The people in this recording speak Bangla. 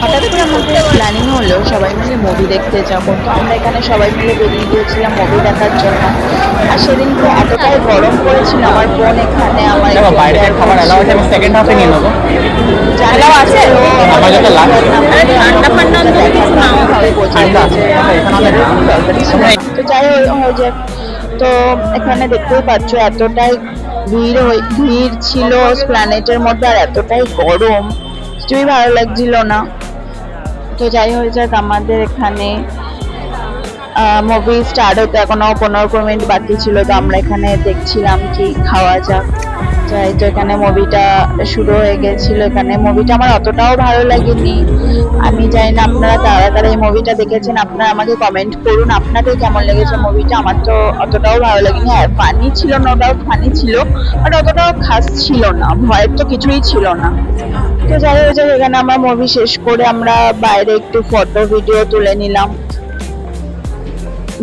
হঠাৎ করে আমাদের প্ল্যানিং হলো সবাই মিলে মুভি দেখতে যাবো, তো আমরা এখানে সবাই মিলে বেরিয়ে গিয়েছিলাম মুভি দেখার জন্য। আর সেদিনকে এতটাই গরম পড়েছিল, আমার বোন এখানে আমার দেখো বাইরে থেকে খাবার এলাও আছে, আমি সেকেন্ড হাফে নিয়ে নেবো। এলাও আছে আমার যত লাস্ট ঠান্ডা ঠান্ডা কিছু নাও হবে ঠান্ডা এখানে অনেক তো যাই হয়ে যাক। তো এখানে দেখতেই পাচ্ছ এতটাই ভিড় ছিল প্ল্যানেটের মধ্যে, আর এতটাই গরম কিছুই ভালো লাগছিল না। তো যাই হয়ে যাক, আমাদের এখানে মুভি স্টার্ট হতে এখনো 15 মিনিট বাকি ছিল, তো আমরা এখানে দেখছিলাম কি খাওয়া যাক। যাই, তো এখানে মুভিটা শুরু হয়ে গেছিল। এখানে মুভিটা আমার অতটাও ভালো লাগেনি। আমি জানি না আপনারা তারা এই মুভিটা দেখেছেন, আপনারা আমাকে কমেন্ট করুন আপনাদের কেমন লেগেছে মুভিটা। আমার তো অতটাও ভালো লাগেনি। হ্যাঁ ফানি ছিল, নো ডাউট ফানি ছিল, বাট অতটাও খাস ছিল না, ভয়ের তো কিছুই ছিল না। তো যাই হোক, এখানে আমরা মুভি শেষ করে আমরা বাইরে একটু ফটো ভিডিও তুলে নিলাম।